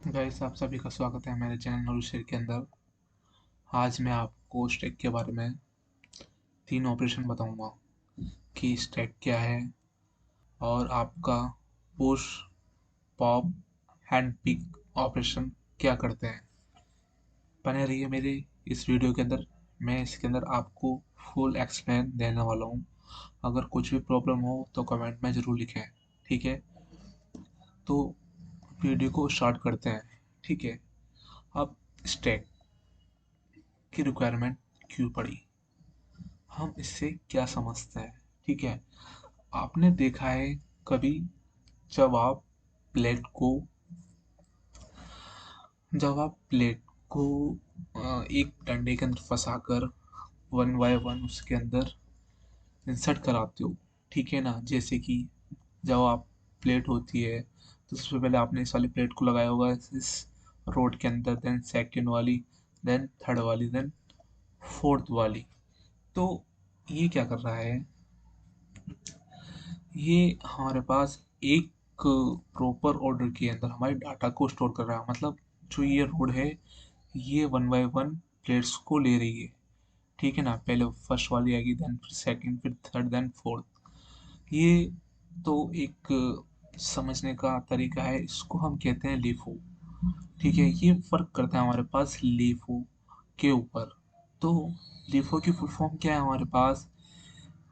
Guys, आप सभी का स्वागत है मेरे चैनल नूर शेर के अंदर। आज मैं आपको स्टैक के बारे में 3 ऑपरेशन बताऊंगा कि स्टैक क्या है और आपका push, pop, and peek operation क्या करते हैं। बने रहिए मेरे इस वीडियो के अंदर। मैं इसके अंदर आपको फुल एक्सप्लेन देने वाला हूँ। अगर कुछ भी प्रॉब्लम हो तो कमेंट में ज़रूर लिखें, ठीक है। तो वीडियो को स्टार्ट करते हैं, ठीक है। अब स्टैक की रिक्वायरमेंट क्यों पड़ी, हम इससे क्या समझते हैं, ठीक है। आपने देखा है कभी, जब आप प्लेट को जब आप प्लेट को एक डंडे के अंदर फंसाकर वन बाय वन उसके अंदर इंसर्ट कराते हो, ठीक है ना। जैसे कि जब आप प्लेट होती है तो सबसे पहले आपने इस वाली प्लेट को लगाया होगा इस रोड के अंदर, देन सेकंड वाली, देन थर्ड वाली, देन फोर्थ वाली। तो ये क्या कर रहा है, ये हमारे पास एक प्रॉपर ऑर्डर के अंदर हमारे डाटा को स्टोर कर रहा है। मतलब जो ये रोड है, ये वन बाय वन प्लेट्स को ले रही है, ठीक है ना। पहले फर्स्ट वाली आएगी, देन फिर सेकंड, फिर थर्ड, देन फोर्थ। ये तो एक समझने का तरीका है, इसको हम कहते हैं लीफो, ठीक है। ये फर्क करता है हमारे पास लीफो के ऊपर। तो लीफो की फुल फॉर्म क्या है हमारे पास,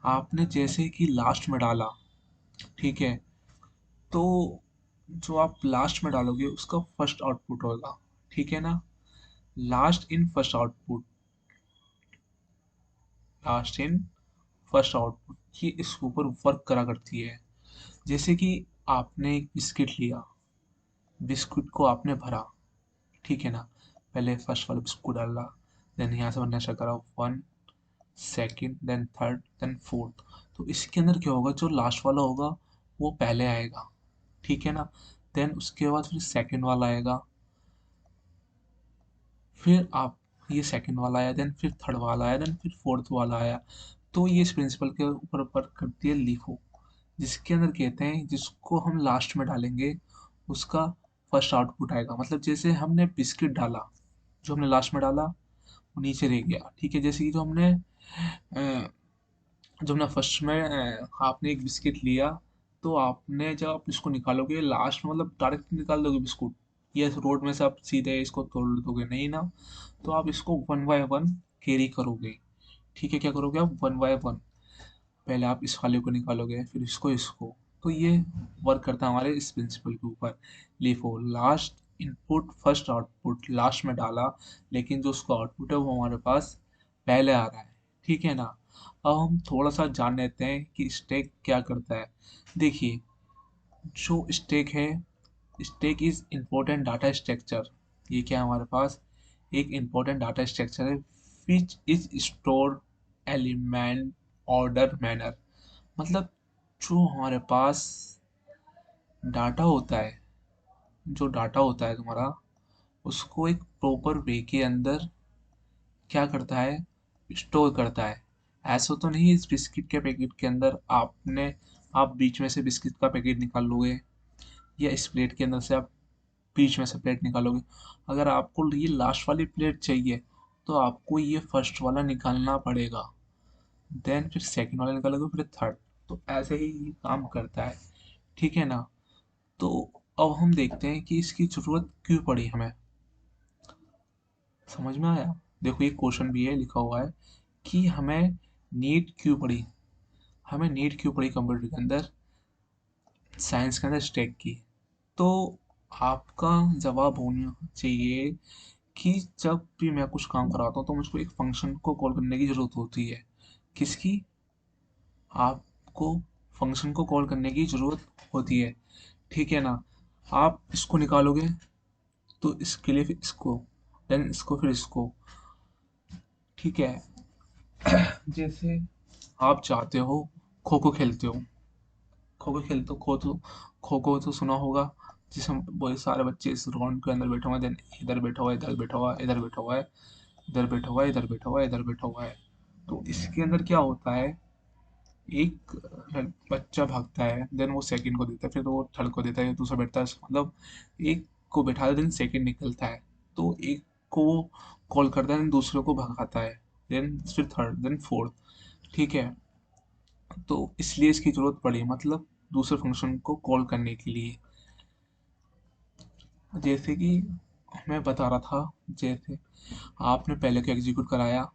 आपने जैसे कि लास्ट में डाला, ठीक है। तो जो आप लास्ट में डालोगे उसका फर्स्ट आउटपुट होगा, ठीक है ना। Last in first output, last in first output, ये इसके ऊपर वर्क करा करती है। जैसे कि आपने एक बिस्किट लिया, बिस्कुट को आपने भरा, ठीक है ना। पहले फर्स्ट वाला बिस्कुट डाला, देन यहाँ से बनना स्टार्ट करा, one, second, then third, then fourth. तो इसके अंदर क्या होगा, जो लास्ट वाला होगा वो पहले आएगा, ठीक है ना। देन उसके बाद फिर सेकंड वाला आएगा, फिर आप ये सेकंड वाला आया, देन फिर थर्ड वाला आया, देन फिर फोर्थ वाला आया। तो ये इस प्रिंसिपल के ऊपर वर्क करती है लीफो, जिसके अंदर कहते हैं जिसको हम लास्ट में डालेंगे उसका फर्स्ट आउटपुट आएगा। मतलब जैसे हमने बिस्किट डाला, जो हमने लास्ट में डाला वो नीचे रह गया, ठीक है। जैसे कि जब हमने फर्स्ट में आपने एक बिस्किट लिया, तो आपने जब आप इसको निकालोगे लास्ट में, मतलब डायरेक्ट निकाल दोगे बिस्कुट, ये रोड में से आप सीधे इसको तोड़ दोगे नहीं ना। तो आप इसको वन बाय वन कैरी करोगे, ठीक है। क्या करोगे आप, वन बाय वन। पहले आप इस वाले को निकालोगे, फिर इसको इसको। तो ये वर्क करता है हमारे इस प्रिंसिपल के ऊपर। LIFO, last input first output, last में डाला लेकिन जो उसका आउटपुट है वो हमारे पास पहले आ रहा है, ठीक है ना। अब हम थोड़ा सा जान लेते हैं कि स्टैक क्या करता है। देखिए, जो स्टैक है, stack is important data structure. ये क्या है हमारे पास, एक इम्पोर्टेंट डाटा स्ट्रक्चर है which is store element order manner. मतलब जो हमारे पास डाटा होता है, जो डाटा होता है तुम्हारा, उसको एक प्रॉपर वे के अंदर क्या करता है, स्टोर करता है। ऐसा तो नहीं इस बिस्किट के पैकेट के अंदर आप बीच में से बिस्किट का पैकेट निकाल लोगे, या इस प्लेट के अंदर से आप बीच में से प्लेट निकालोगे। अगर आपको ये लास्ट वाली प्लेट चाहिए तो आपको ये फर्स्ट वाला निकालना पड़ेगा, देन फिर सेकंड वाला निकालोगे, फिर थर्ड। तो ऐसे ही ये काम करता है, ठीक है ना। तो अब हम देखते हैं कि इसकी ज़रूरत क्यों पड़ी हमें। समझ में आया। देखो, ये क्वेश्चन भी है लिखा हुआ है कि हमें नीड क्यों पड़ी, हमें नीड क्यों पड़ी कंप्यूटर के अंदर, साइंस के अंदर स्टैक की। तो आपका जवाब होना चाहिए कि जब भी मैं कुछ काम कराता हूँ तो मुझको एक फंक्शन को कॉल करने की ज़रूरत होती है। किसकी, आपको फंक्शन को कॉल करने की ज़रूरत होती है, ठीक है ना। आप इसको निकालोगे तो इसके लिए फिर इसको, देन इसको, फिर इसको, ठीक है। जैसे आप चाहते हो, खो खो खेलते हो, खो खो खेलते हो, खो खो तो सुना होगा, जिसमें बहुत सारे बच्चे इस राउंड के अंदर बैठे हुए हैं, देन इधर बैठा हुआ है, इधर बैठा हुआ है, इधर बैठा हुआ है, इधर बैठा हुआ है, इधर बैठा हुआ है, इधर बैठा हुआ है। तो इसके अंदर क्या होता है, एक बच्चा भागता है, देन वो सेकंड को देता है, फिर वो थर्ड को देता है, दूसरा बैठता है। मतलब एक को बैठा देता है, देन सेकंड निकलता है, तो एक को कॉल करता है, देन दूसरे को भगाता है, देन फिर थर्ड, देन फोर्थ। ठीक है, तो इसलिए इसकी जरूरत पड़ी, मतलब दूसरे फंक्शन को कॉल करने के लिए। जैसे कि मैं बता रहा था, जैसे आपने पहले को एग्जीक्यूट कराया,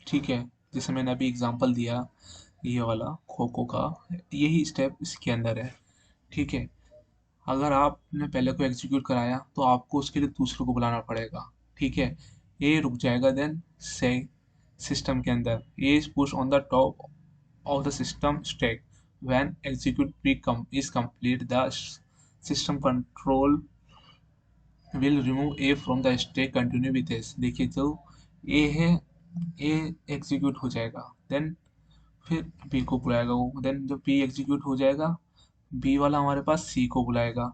ठीक है, जैसे मैंने अभी एग्जांपल दिया ये वाला खो खो का, यही स्टेप इसके अंदर है। ठीक है, अगर आपने पहले को एग्जीक्यूट कराया तो आपको उसके लिए दूसरे को बुलाना पड़ेगा। ठीक है, ये रुक जाएगा, देन से सिस्टम के अंदर ये is push on the top of the system stack when execute pre is complete the system control will remove A from the stack continue with S. देखिए जो ए है, ए एग्जीक्यूट हो जाएगा, देन फिर बी को बुलाएगा वो, देन जब बी एग्जीक्यूट हो जाएगा, बी वाला हमारे पास सी को बुलाएगा।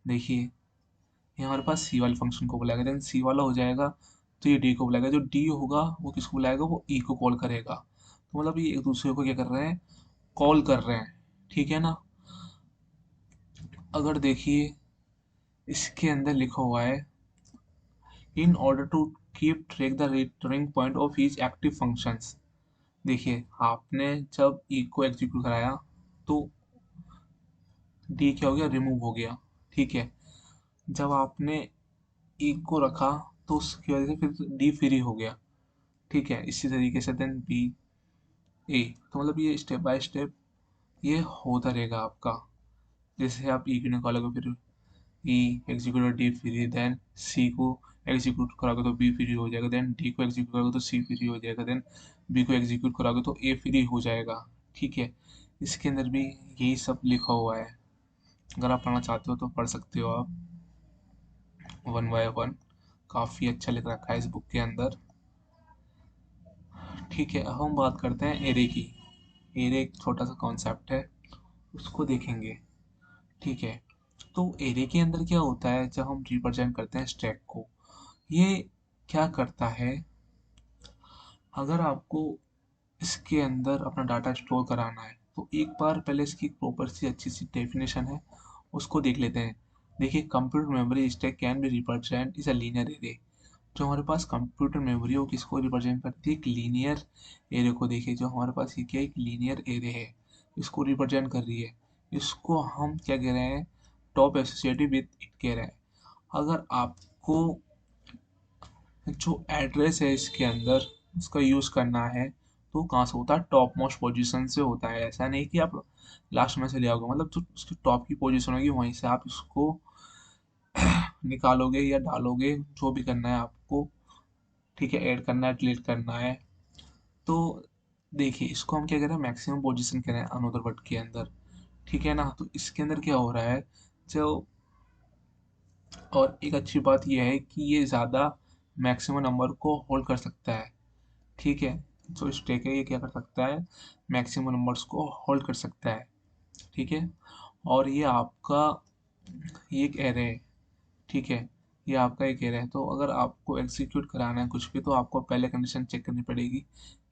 देखिए ये हमारे पास सी वाले फंक्शन को बुलाएगा, देन सी वाला हो जाएगा तो ये डी को बुलाएगा, जो डी होगा वो किसको बुलाएगा, वो ई को कॉल करेगा। तो मतलब ये एक दूसरे को क्या कर रहे हैं, कॉल कर रहे हैं। ठीक है ना, अगर देखिए इसके अंदर लिखा हुआ है in order to keep track the returning point of each active functions. देखिए आपने जब ई को एग्जीक्यूट कराया तो डी क्या हो गया, रिमूव हो गया। ठीक है, जब आपने ई को रखा तो उसकी वजह से फिर डी फ्री हो गया। ठीक है, इसी तरीके से देन बी ए, तो मतलब ये स्टेप बाय स्टेप ये होता रहेगा आपका। जैसे आप ई को निकालोगे, फिर ई एग्जीक्यूट डी फ्री, देन सी को एग्जीक्यूट करोगे तो बी फ्री हो जाएगा, देन डी को एग्जीक्यूट करोगे तो सी फ्री हो जाएगा, देन बी को एग्जीक्यूट करोगे तो ए फ्री हो जाएगा। ठीक है, इसके अंदर भी यही सब लिखा हुआ है, अगर आप पढ़ना चाहते हो तो पढ़ सकते हो आप वन बाय वन, काफ़ी अच्छा लिख रखा है इस बुक के अंदर। ठीक है, अब हम बात करते हैं एरे की। एरे एक छोटा सा कॉन्सेप्ट है, उसको देखेंगे। ठीक है, तो एरे के अंदर क्या होता है, जब हम रिप्रेजेंट करते हैं स्टैक को, ये क्या करता है, अगर आपको इसके अंदर अपना डाटा स्टोर कराना है तो एक बार पहले इसकी प्रॉपर सी अच्छी सी डेफिनेशन है, उसको देख लेते हैं। देखिए computer memory stack can be represent is a linear array. जो हमारे पास कंप्यूटर मेमोरी हो किसको रिप्रेजेंट करती है, एक लीनियर एरे को। देखिए जो हमारे पास ये क्या, एक लीनियर एरे है, इसको रिप्रेजेंट कर रही है, इसको हम क्या कह रहे हैं, टॉप एसोसिएटिव विद इट कह रहे हैं। अगर आपको जो एड्रेस है इसके अंदर उसका यूज़ करना है तो कहाँ से होता है, टॉप मोस्ट पोजीशन से होता है। ऐसा नहीं कि आप लास्ट में से ले आओगे, मतलब जो उसकी टॉप की पोजीशन होगी वहीं से आप इसको निकालोगे या डालोगे, जो भी करना है आपको। ठीक है, ऐड करना है, डिलीट करना है। तो देखिए इसको हम क्या कह रहे हैं, मैक्सिमम पोजीशन कह रहे हैं अनदर वर्ड के अंदर। ठीक है ना, तो इसके अंदर क्या हो रहा है, जो और एक अच्छी बात यह है कि ये ज़्यादा मैक्सिमम नंबर को होल्ड कर सकता है। ठीक है, जो स्टैक है ये क्या कर सकता है, मैक्सिमम नंबर्स को होल्ड कर सकता है। ठीक है, और ये आपका ये एक एरे है। ठीक है, ये आपका एक एरे है, तो अगर आपको एग्जीक्यूट कराना है कुछ भी तो आपको पहले कंडीशन चेक करनी पड़ेगी,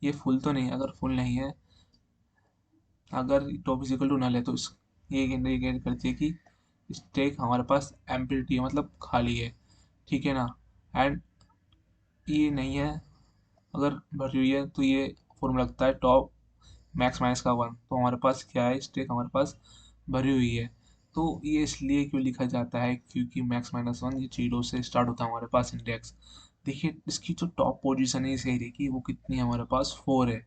ये फुल तो नहीं है। अगर फुल नहीं है, अगर top is equal to null है तो इस ये इंडिकेट करती है कि स्टैक हमारे पास एम्प्टी है, मतलब खाली है। ठीक है ना, एंड ये नहीं है, अगर भरी हुई है तो ये फॉर्मूला लगता है टॉप मैक्स माइनस का वन, तो हमारे पास क्या है, स्टैक हमारे पास भरी हुई है। तो ये इसलिए क्यों लिखा जाता है, क्योंकि मैक्स माइनस वन ये जीरो से स्टार्ट होता है हमारे पास इंडेक्स। देखिए इसकी जो टॉप पोजीशन है इस एरिया की वो कितनी है, हमारे पास 4 है।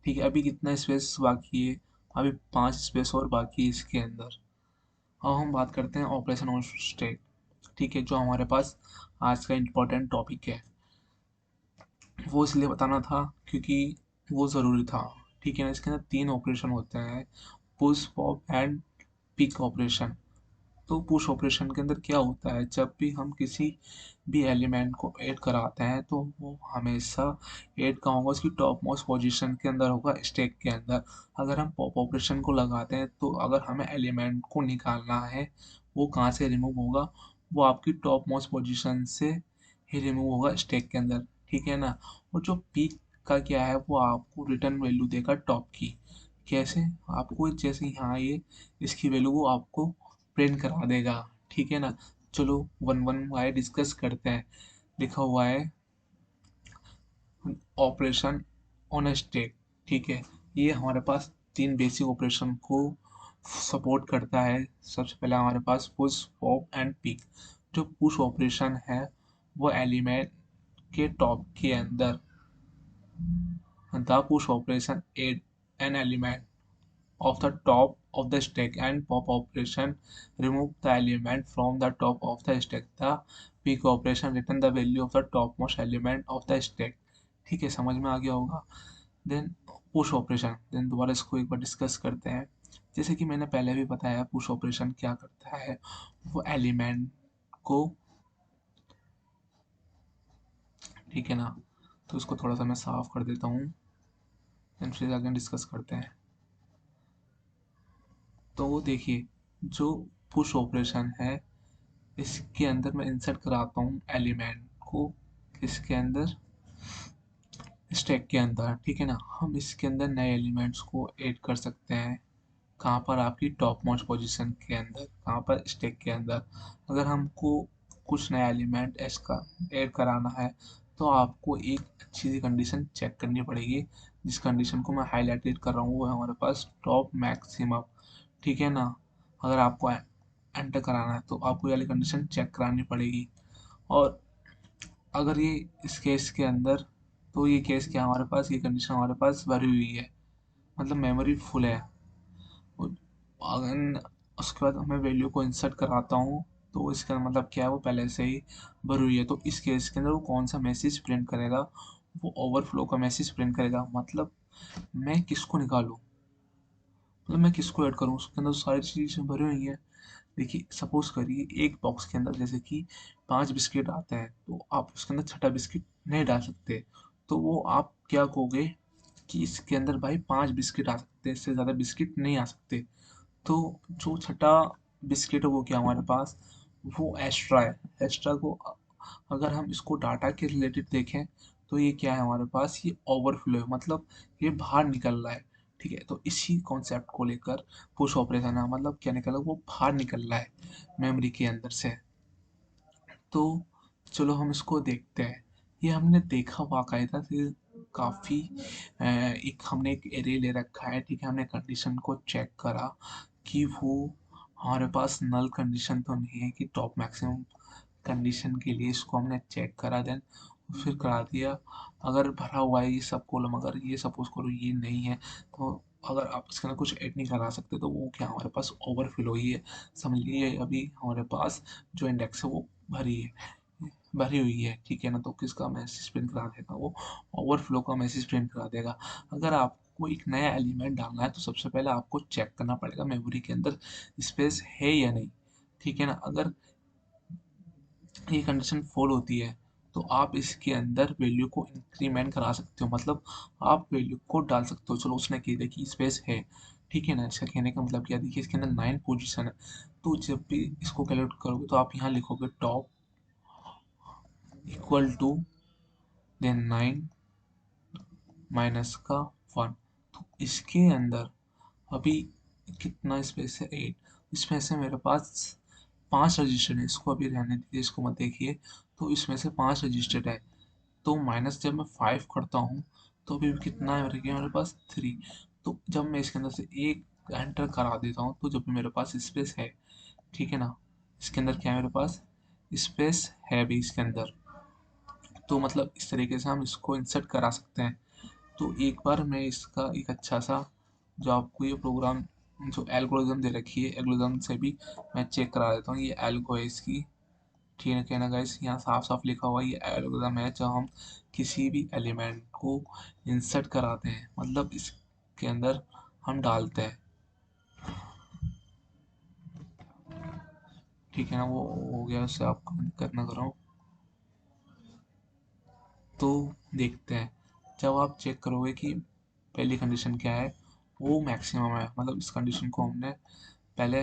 ठीक है, अभी कितना स्पेस बाकी है, अभी 5 स्पेस और बाकी है इसके अंदर। अब हम बात करते हैं ऑपरेशन ऑन स्टैक। ठीक है, जो हमारे पास आज का इम्पोर्टेंट टॉपिक है, वो इसलिए बताना था क्योंकि वो ज़रूरी था। ठीक है ना, इसके अंदर 3 ऑपरेशन होते हैं, push pop and peek operation. तो पुश ऑपरेशन के अंदर क्या होता है, जब भी हम किसी भी एलिमेंट को ऐड कराते हैं तो वो हमेशा ऐड कहाँ होगा, उसकी टॉप मोस्ट पोजीशन के अंदर होगा, स्टैक के अंदर। अगर हम पॉप ऑपरेशन को लगाते हैं तो अगर हमें एलिमेंट को निकालना है, वो कहाँ से रिमूव होगा, वो आपकी टॉप मोस्ट पोजीशन से ही रिमूव होगा स्टैक के अंदर। ठीक है ना, और जो पीक का क्या है, वो आपको रिटर्न वैल्यू देगा टॉप की। कैसे, आपको जैसे यहाँ ये इसकी वैल्यू वो आपको प्रिंट करा देगा। ठीक है ना, चलो वन वन वाई डिस्कस करते हैं। लिखा हुआ है ऑपरेशन ऑन स्टैक। ठीक है, ये हमारे पास तीन बेसिक ऑपरेशन को सपोर्ट करता है। सबसे पहले हमारे पास पुश पॉप एंड पिक। जो पुश ऑपरेशन है वो एलिमेंट के टॉप के अंदर, the push operation add an element of the top of the stack, and pop operation remove the element from the top of the stack. The pick operation return the value of the topmost element of the stack. ठीक है, समझ में आ गया होगा। Then push operation, then दोबारा इसको एक बार discuss करते हैं। जैसे कि मैंने पहले भी बताया, पुश ऑपरेशन क्या करता है, वो एलिमेंट को, ठीक है ना, तो इसको थोड़ा सा मैं साफ कर देता हूँ, देन फिर आगे डिस्कस करते हैं। तो देखिए, जो पुश ऑपरेशन है इसके अंदर मैं इंसर्ट कराता हूँ एलिमेंट को, इसके अंदर स्टैक के अंदर, ठीक है ना। हम इसके अंदर नए एलिमेंट्स को ऐड कर सकते हैं। कहाँ पर, आपकी टॉप मोस्ट पोजीशन के अंदर, कहाँ पर, स्टैक के अंदर। अगर हमको कुछ नया एलिमेंट इसका ऐड कराना है तो आपको एक अच्छी सी कंडीशन चेक करनी पड़ेगी। जिस कंडीशन को मैं हाईलाइटेड कर रहा हूँ वो है हमारे पास टॉप मैक्सिमम, ठीक है ना। अगर आपको एंटर कराना है तो आपको ये वाली कंडीशन चेक करानी पड़ेगी। और अगर ये इस केस के अंदर, तो ये केस क्या है, हमारे पास ये कंडीशन हमारे पास भरी हुई है, मतलब मेमोरी फुल है। अगर उसके बाद मैं वैल्यू को इंसर्ट कराता हूँ तो इसका मतलब क्या है, वो पहले से ही भरी हुई है। तो इस केस के अंदर वो कौन सा मैसेज प्रिंट करेगा, वो ओवरफ्लो का मैसेज प्रिंट करेगा। मतलब मैं किसको निकालूँ, मतलब मैं किसको ऐड करूँ, उसके अंदर सारी चीज़ें भरी हुई हैं। देखिए, सपोज करिए एक बॉक्स के अंदर जैसे कि 5 बिस्किट आते हैं, तो आप उसके अंदर छठा बिस्किट नहीं डाल सकते। तो वो आप क्या कहोगे कि इसके अंदर भाई 5 बिस्किट आ सकते हैं, इससे ज़्यादा बिस्किट नहीं आ सकते। तो जो छठा बिस्किट है वो क्या हमारे पास, वो एक्स्ट्रा है। एक्स्ट्रा को अगर हम इसको डाटा के रिलेटेड देखें तो ये क्या है हमारे पास, ये ओवरफ्लो है, मतलब ये बाहर निकल रहा है। ठीक है, तो इसी कॉन्सेप्ट को लेकर पुश ऑपरेशन है, मतलब क्या निकल रहा है, वो बाहर निकल रहा है मेमोरी के अंदर से। तो चलो हम इसको देखते हैं। ये हमने देखा बाकायदा से काफ़ी, एक हमने एक एरे ले रखा है, ठीक है। हमने कंडीशन को चेक करा कि वो हमारे पास नल कंडीशन तो नहीं है, कि टॉप मैक्सिमम कंडीशन के लिए इसको हमने चेक करा, देन फिर करा दिया। अगर भरा हुआ है ये सब कॉलम, अगर ये सपोज करो ये नहीं है, तो अगर आप इसके अंदर कुछ ऐड नहीं करा सकते तो वो क्या हमारे पास ओवरफिल हुई है। समझ लीजिए अभी हमारे पास जो इंडेक्स है वो भरी है, भरी हुई है, ठीक है ना। तो किसका मैसेज प्रिंट करा देगा, वो ओवरफ्लो का मैसेज प्रिंट करा देगा। अगर आपको एक नया एलिमेंट डालना है तो सबसे पहले आपको चेक करना पड़ेगा मेमोरी के अंदर स्पेस है या नहीं, ठीक है ना। अगर ये कंडीशन फॉल होती है तो आप इसके अंदर वैल्यू को इंक्रीमेंट करा सकते हो, मतलब आप वैल्यू को डाल सकते हो। चलो उसने कह दिया कि स्पेस है, ठीक है ना। इसका कहने का मतलब क्या, देखिए इसके अंदर 9 पोजीशन है। तो जब भी इसको कैलकुलेट करोगे तो आप यहाँ लिखोगे top equal to then 9 minus का 1। तो इसके अंदर अभी कितना स्पेस है, 8। इसमें से मेरे पास 5 रजिस्टर है, इसको अभी रहने दीजिए, इसको मत देखिए। तो इसमें से 5 रजिस्टर है, तो माइनस जब मैं 5 करता हूँ तो अभी कितना है मेरे पास, 3। तो जब मैं इसके अंदर से एक एंटर करा देता हूँ तो जब भी मेरे पास स्पेस है, ठीक है ना। इसके अंदर क्या है, मेरे पास स्पेस है भी इसके अंदर। तो मतलब इस तरीके से हम इसको इंसर्ट करा सकते हैं। तो एक बार मैं इसका एक अच्छा सा, जो आपको ये प्रोग्राम, जो एल्गोरिदम दे रखी है, एल्गोरिदम से भी मैं चेक करा देता हूँ। ये एल्गो है इसकी, ठीक है ना गाइस। यहाँ साफ साफ लिखा हुआ है ये एल्गोरिदम है जब हम किसी भी एलिमेंट को इंसर्ट कराते हैं, मतलब इसके अंदर हम डालते हैं, ठीक है ना। वो हो गया, उससे आपको दिक्कत ना करो। तो देखते हैं, जब आप चेक करोगे कि पहली कंडीशन क्या है, वो मैक्सिमम है, मतलब इस कंडीशन को हमने पहले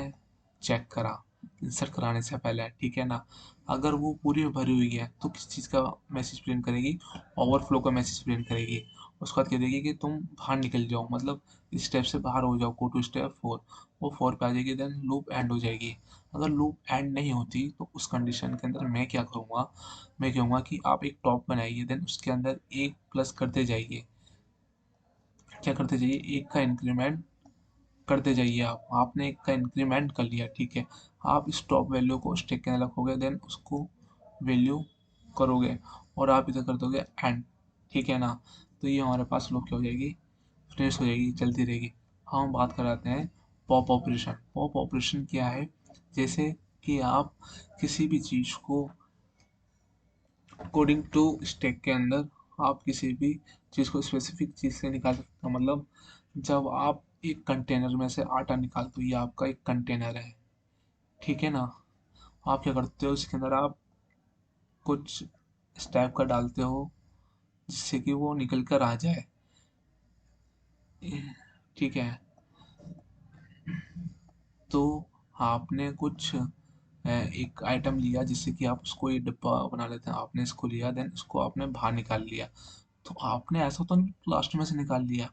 चेक करा इंसर्ट कराने से पहले, ठीक है ना। अगर वो पूरी भरी हुई है तो किस चीज़ का मैसेज प्रिंट करेगी, ओवरफ्लो का मैसेज प्रिंट करेगी। उसके बाद कह देगी कि तुम बाहर निकल जाओ, मतलब इस स्टेप से बाहर हो जाओ, गो टू स्टेप 4। वो 4 पे आ जाएगी, देन लूप एंड हो जाएगी। अगर लूप एंड नहीं होती तो उस कंडीशन के अंदर मैं क्या करूँगा, मैं कहूँगा कि आप एक टॉप बनाइए, देन उसके अंदर एक प्लस करते जाइए। क्या करते जाइए, एक का इंक्रीमेंट करते जाइए। आपने एक का इंक्रीमेंट कर लिया, ठीक है। आप इस टॉप वैल्यू को स्टैक के अंदर रखोगे, देन उसको वैल्यू करोगे और आप इधर कर दोगे एंड, ठीक है ना। तो ये हमारे पास लूप क्या हो जाएगी, फिनिश हो जाएगी, चलती रहेगी। हम बात कराते हैं पॉप ऑपरेशन। पॉप ऑपरेशन क्या है, जैसे कि आप किसी भी चीज़ को अकॉर्डिंग टू स्टैक के अंदर आप किसी भी चीज़ को स्पेसिफिक चीज़ से निकाल सकते हो। मतलब जब आप एक कंटेनर में से आटा निकालते हो, ये आपका एक कंटेनर है, ठीक है ना। आप क्या करते हो, इसके अंदर आप कुछ इस टाइप का डालते हो जिससे कि वो निकल कर आ जाए, ठीक है। तो आपने कुछ एक आइटम लिया जिससे कि आप उसको ये डिब्बा बना लेते हैं, आपने इसको लिया, देन इसको आपने बाहर निकाल लिया। तो आपने ऐसा तो नहीं लास्ट में से निकाल लिया,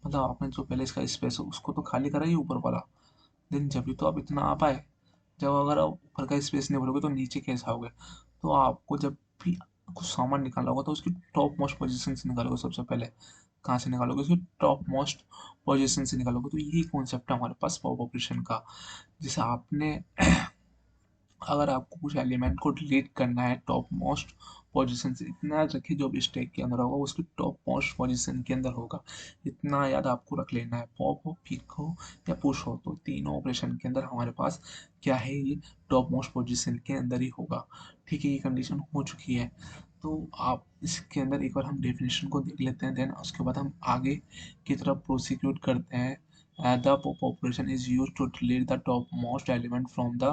मतलब आपने जो पहले इसका स्पेस है उसको तो खाली करा ही ऊपर वाला, देन जब भी तो आप इतना आ पाए। जब अगर आप ऊपर का स्पेस नहीं भरोगे तो नीचे कैसे आओगे। तो आपको जब भी कुछ सामान निकालना होगा तो उसकी टॉप मोस्ट पोजीशन से निकालोगे सबसे पहले। कहाँ से निकालोगे, उसकी टॉप मोस्ट पोजीशन से निकालोगे। तो यही कॉन्सेप्ट है हमारे पास पॉप ऑपरेशन का। जैसे आपने अगर आपको कुछ एलिमेंट को डिलीट करना है टॉप मोस्ट पोजीशन से, इतना याद रखिए जो भी स्टैक के अंदर होगा उसकी टॉप मोस्ट पोजीशन के अंदर होगा। इतना याद आपको रख लेना है। पॉप हो, पिक हो या पुश हो, तो तीनों ऑपरेशन के अंदर हमारे पास क्या है, ये टॉप मोस्ट पोजीशन के अंदर ही होगा। ठीक है, ये कंडीशन हो चुकी है। तो आप इसके अंदर एक बार हम डेफिनेशन को देख लेते हैं, देन उसके बाद हम आगे की तरफ प्रोसिक्यूट करते हैं। The pop operation is used to delete the topmost element from the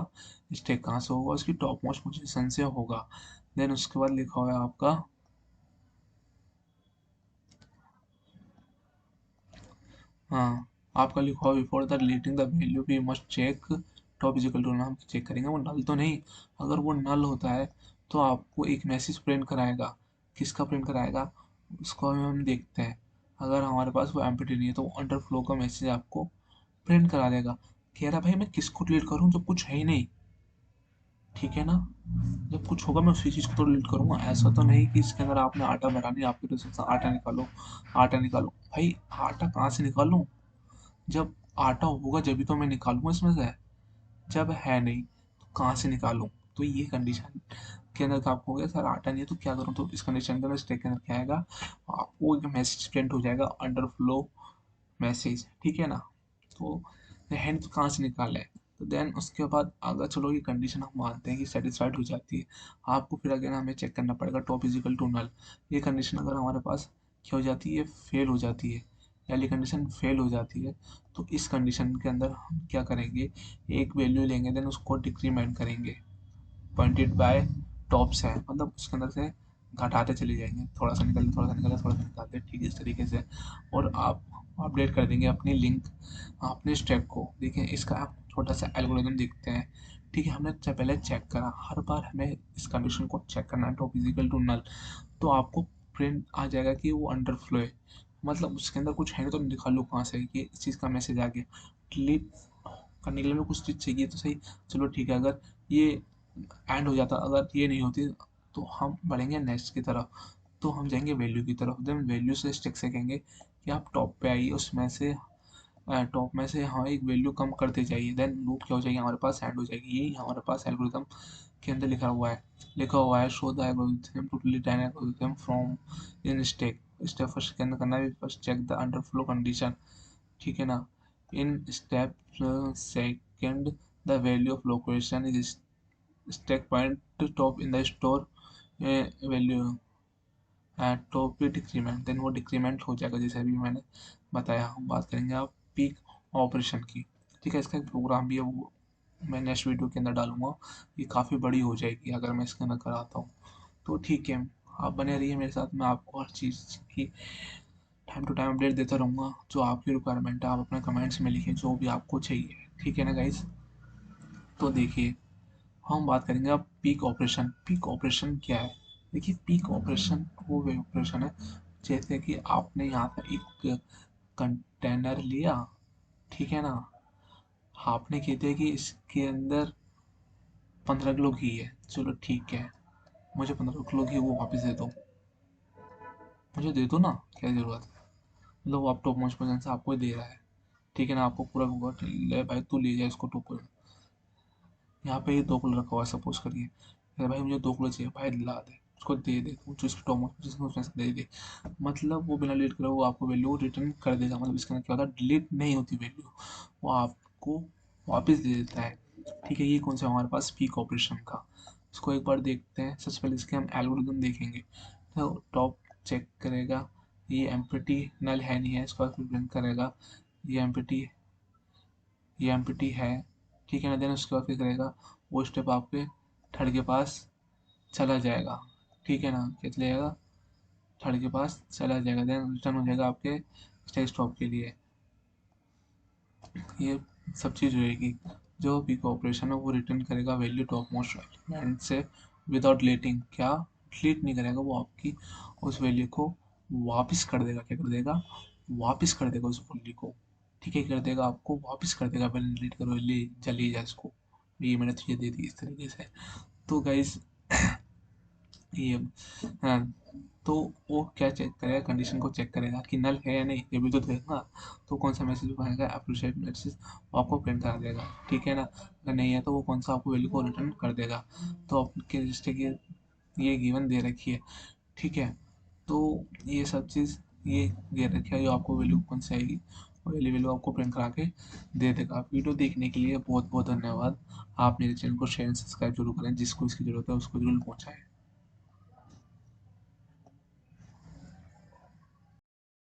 stack. कहाँ से होगा, उसकी टॉप मोस्ट पोजीशन से होगा। देन उसके बाद लिखा हुआ है आपका, हाँ, आपका लिखा हुआ before the deleting the value we must check top is equal to, हम चेक करेंगे वो नल तो नहीं। अगर वो नल होता है तो आपको एक मैसेज प्रिंट कराएगा। किसका प्रिंट कराएगा, उसको हम देखते हैं। अगर हमारे पास वो एम्प्टी नहीं है तो वो अंडर फ्लो का मैसेज आपको प्रिंट करा देगा। कह रहा भाई मैं किसको डिलीट करूँ जब कुछ है ही नहीं, ठीक है ना। जब कुछ होगा मैं उसी चीज़ को तो डिलीट करूंगा। ऐसा तो नहीं कि इसके अंदर आपने आटा भरा नहीं, आपकी तो सबसे आटा निकालो, आटा निकालो। भाई आटा कहाँ से निकालूं, जब आटा होगा जब भी तो मैं निकालूंगा इसमें से। जब है नहीं तो कहाँ से निकालूं। तो ये कंडीशन के अंदर का आपको हो गया सर आटा नहीं है तो क्या करूं। तो इस कंडीशन के अंदर स्टेक के अंदर क्या आएगा, आपको एक मैसेज प्रिंट हो जाएगा, अंडर फ्लो मैसेज, ठीक है ना। तो हैंड तो कहाँ से निकाला है। तो देन उसके बाद अगर चलो ये कंडीशन हम मानते हैं कि सेटिस्फाइड हो जाती है, आपको फिर अगेन हमें चेक करना पड़ेगा टॉप इजिकल टू नल। ये कंडीशन अगर हमारे पास क्या हो जाती है, फेल हो जाती है, पहली कंडीशन फेल हो जाती है, तो इस कंडीशन के अंदर हम क्या करेंगे, एक वैल्यू लेंगे, देन उसको डिक्रीमेंट करेंगे। पॉइंटेड बाय टॉप्स है, मतलब उसके अंदर से घटाते चले जाएंगे, थोड़ा सा निकल थोड़ा सा निकला थोड़ा सा निकालते, ठीक है, इस तरीके से। और आप अपडेट कर देंगे अपनी लिंक, अपने स्टेप को। देखिए इसका आप छोटा सा एल्गोरिदम देखते हैं, ठीक है। हमने पहले चेक करा, हर बार हमें इस कंडीशन को चेक करना है, टॉप इजिकल टू नल। तो आपको प्रिंट आ जाएगा कि वो अंडर फ्लो है, मतलब उसके अंदर कुछ है नहीं, तो निकालो कहाँ से कि इस चीज़ का मैसेज आ गया। डिलीट करने के लिए हमें कुछ चीज़ चाहिए तो सही। चलो ठीक है, अगर ये एंड हो जाता, अगर ये नहीं होती तो हम बढ़ेंगे नेक्स्ट की तरफ। तो हम जाएंगे वैल्यू की तरफ, देन वैल्यू से स्टेक से कहेंगे कि आप टॉप पे आइए, उसमें से टॉप में से हाँ एक वैल्यू कम करते जाइए, देन लूप क्या हो जाएगी हमारे पास, एंड हो जाएगी। यही हमारे पास एल्गोरिथम के अंदर लिखा हुआ है show the algorithm to delete an algorithm from in stack. Step first के अंदर करना है, first check the underflow condition, ठीक है ना। In step second the value of location is stack point top in the store value top पे decrement, then वो decrement हो जाएगा जैसे अभी मैंने बताया। हम बात करेंगे आप पीक ऑपरेशन की, ठीक है। इसका एक प्रोग्राम भी है, वो मैं नेक्स्ट वीडियो के अंदर डालूंगा। ये काफ़ी बड़ी हो जाएगी अगर मैं इसके अंदर कराता हूँ। तो ठीक है, आप बने रहिए मेरे साथ, मैं आपको हर चीज़ की टाइम टू टाइम अपडेट देता रहूँगा। जो आपकी रिक्वायरमेंट है आप अपने कमेंट्स में लिखिए, जो भी आपको चाहिए, ठीक है ना गाइज। तो देखिए हम बात करेंगे अब पीक ऑपरेशन। पीक ऑपरेशन क्या है, देखिए पीक ऑपरेशन वो वे ऑपरेशन है जैसे कि आपने यहाँ पर एक कंटेनर लिया, ठीक है ना, आपने कहते हैं कि इसके अंदर 15 किलो घी है, चलो ठीक है, मुझे 15 किलो घी वो वापस दे दो, मुझे दे दो ना, क्या जरूरत है। मतलब वो आप टॉप मोस्ट पोजीशन से आपको दे रहा है, ठीक है ना, आपको पूरा होगा, ले भाई तू ले जा इसको टॉप। यहाँ पे ये 2 किलो रखा हुआ है सपोज करिए, अरे भाई मुझे 2 किलो चाहिए, भाई दिला दे उसको, दे दे तू जो इसकी टॉप मोस्ट पोजीशन उसमें से दे दे। मतलब वो बिना डिलीट करे वो आपको वैल्यू रिटर्न कर देगा, मतलब इसका मतलब क्या होता है, डिलीट नहीं होती वैल्यू, वो आपको वापस दे देता है। ठीक है, ये कौन सा हमारे पास पीक ऑपरेशन का, इसको एक बार देखते हैं। सबसे पहले इसके हम एल्गोरिदम देखेंगे। तो टॉप चेक करेगा, ये एम्प्टी नल है नहीं है, इसको प्रिंट करेगा, ये एम्प्टी है, ठीक है ना। देन उसके बाद क्या करेगा, वो स्टेप आपके थर्ड के पास चला जाएगा, ठीक है ना, क्या चला जाएगा, थर्ड के पास चला जाएगा, देन रिटर्न हो जाएगा आपके स्टेज स्टॉप के लिए। ये सब चीज़ रहेगी। जो भी ऑपरेशन है वो रिटर्न करेगा वैल्यू टॉप मोस्ट एलिमेंट से विदाउट डिलीटिंग, क्या डिलीट नहीं करेगा, वो आपकी उस वैल्यू को वापस कर देगा, क्या कर देगा, वापस कर देगा उस वैल्यू को, ठीक है, कर देगा, आपको वापस कर देगा, पहले डिलीट करो, ले चली जा इसको, ये मैंने तुझे दे दी इस तरीके से। तो गाइज ये हाँ, तो वो क्या चेक करेगा, कंडीशन को चेक करेगा कि नल है या नहीं, ये भी तो देगा। तो कौन सा मैसेज आएगा, अप्रिशिएट मैसेज, वो आपको प्रिंट करा देगा, ठीक है ना। अगर नहीं है तो वो कौन सा आपको वैल्यू को रिटर्न कर देगा। तो आपके रजिस्टर की ये गिवन दे रखी है, ठीक है। तो ये सब चीज़ ये दे रखी है, जो आपको वैल्यू कौन सी आएगी, वैल्यू वैल्यू आपको प्रिंट करा के दे देगा। वीडियो देखने के लिए बहुत बहुत धन्यवाद। आप मेरे चैनल को शेयर एंड सब्सक्राइब जरूर करें, जिसको इसकी ज़रूरत है उसको जरूर पहुँचाएं।